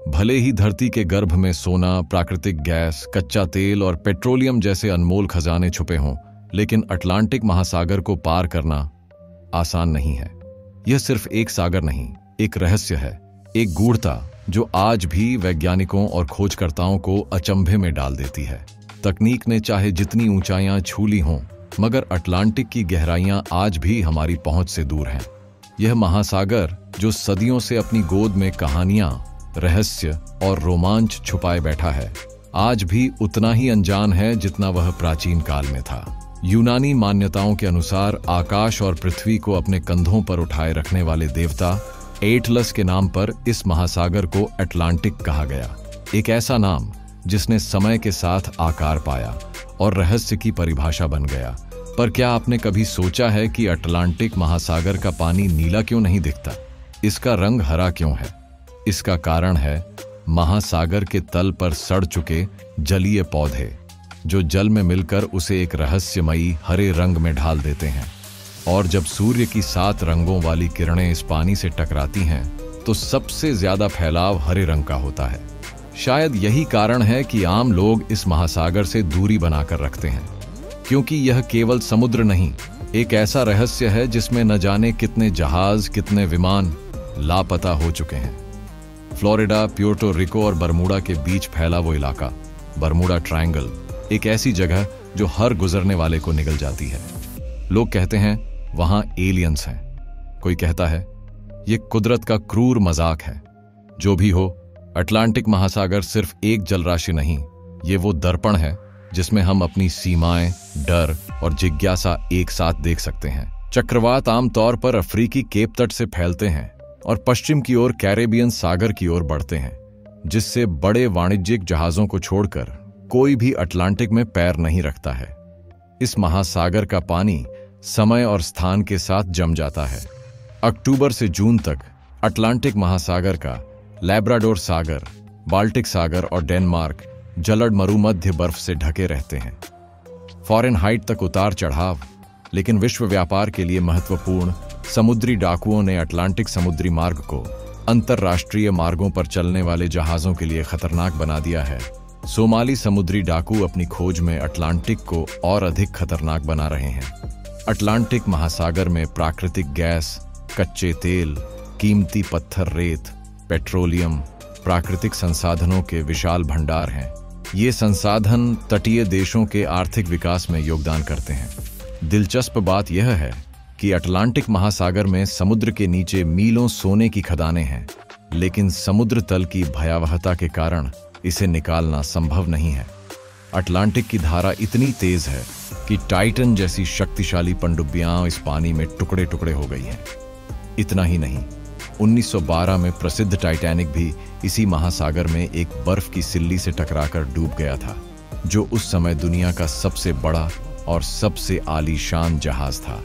भले ही धरती के गर्भ में सोना, प्राकृतिक गैस, कच्चा तेल और पेट्रोलियम जैसे अनमोल खजाने छुपे हों, लेकिन अटलांटिक महासागर को पार करना आसान नहीं है। यह सिर्फ एक सागर नहीं, एक रहस्य है, एक गूढ़ता जो आज भी वैज्ञानिकों और खोजकर्ताओं को अचंभे में डाल देती है। तकनीक ने चाहे जितनी ऊंचाइयां छू ली हों, मगर अटलांटिक की गहराइयां आज भी हमारी पहुंच से दूर हैं। यह महासागर जो सदियों से अपनी गोद में कहानियां, रहस्य और रोमांच छुपाए बैठा है, आज भी उतना ही अनजान है जितना वह प्राचीन काल में था। यूनानी मान्यताओं के अनुसार आकाश और पृथ्वी को अपने कंधों पर उठाए रखने वाले देवता एटलस के नाम पर इस महासागर को अटलांटिक कहा गया। एक ऐसा नाम जिसने समय के साथ आकार पाया और रहस्य की परिभाषा बन गया। पर क्या आपने कभी सोचा है कि अटलांटिक महासागर का पानी नीला क्यों नहीं दिखता? इसका रंग हरा क्यों है? इसका कारण है महासागर के तल पर सड़ चुके जलीय पौधे, जो जल में मिलकर उसे एक रहस्यमयी हरे रंग में ढाल देते हैं। और जब सूर्य की 7 रंगों वाली किरणें इस पानी से टकराती हैं, तो सबसे ज्यादा फैलाव हरे रंग का होता है। शायद यही कारण है कि आम लोग इस महासागर से दूरी बनाकर रखते हैं, क्योंकि यह केवल समुद्र नहीं, एक ऐसा रहस्य है जिसमें न जाने कितने जहाज, कितने विमान लापता हो चुके हैं। फ्लोरिडा, प्यूर्टो रिको और बरमूडा के बीच फैला वो इलाका, बरमूडा ट्रायंगल, एक ऐसी जगह जो हर गुजरने वाले को निगल जाती है। लोग कहते हैं वहां एलियंस हैं, कोई कहता है ये कुदरत का क्रूर मजाक है। जो भी हो, अटलांटिक महासागर सिर्फ एक जलराशि नहीं, ये वो दर्पण है जिसमें हम अपनी सीमाएं, डर और जिज्ञासा एक साथ देख सकते हैं। चक्रवात आमतौर पर अफ्रीकी केप तट से फैलते हैं और पश्चिम की ओर कैरेबियन सागर की ओर बढ़ते हैं, जिससे बड़े वाणिज्यिक जहाजों को छोड़कर कोई भी अटलांटिक में पैर नहीं रखता है। इस महासागर का पानी समय और स्थान के साथ जम जाता है। अक्टूबर से जून तक अटलांटिक महासागर का लैब्राडोर सागर, बाल्टिक सागर और डेनमार्क जलद मरुमध्य बर्फ से ढके रहते हैं। फ़ारेनहाइट तक उतार चढ़ाव, लेकिन विश्व व्यापार के लिए महत्वपूर्ण समुद्री डाकुओं ने अटलांटिक समुद्री मार्ग को अंतरराष्ट्रीय मार्गों पर चलने वाले जहाजों के लिए खतरनाक बना दिया है। सोमाली समुद्री डाकू अपनी खोज में अटलांटिक को और अधिक खतरनाक बना रहे हैं। अटलांटिक महासागर में प्राकृतिक गैस, कच्चे तेल, कीमती पत्थर, रेत, पेट्रोलियम, प्राकृतिक संसाधनों के विशाल भंडार हैं। ये संसाधन तटीय देशों के आर्थिक विकास में योगदान करते हैं। दिलचस्प बात यह है कि अटलांटिक महासागर में समुद्र के नीचे मीलों सोने की खदानें हैं, लेकिन समुद्र तल की भयावहता के कारण इसे निकालना संभव नहीं है। अटलांटिक की धारा इतनी तेज है कि टाइटन जैसी शक्तिशाली पनडुब्बियां इस पानी में टुकड़े टुकड़े हो गई हैं। इतना ही नहीं, 1912 में प्रसिद्ध टाइटैनिक भी इसी महासागर में एक बर्फ की सिल्ली से टकराकर डूब गया था, जो उस समय दुनिया का सबसे बड़ा और सबसे आलीशान जहाज था।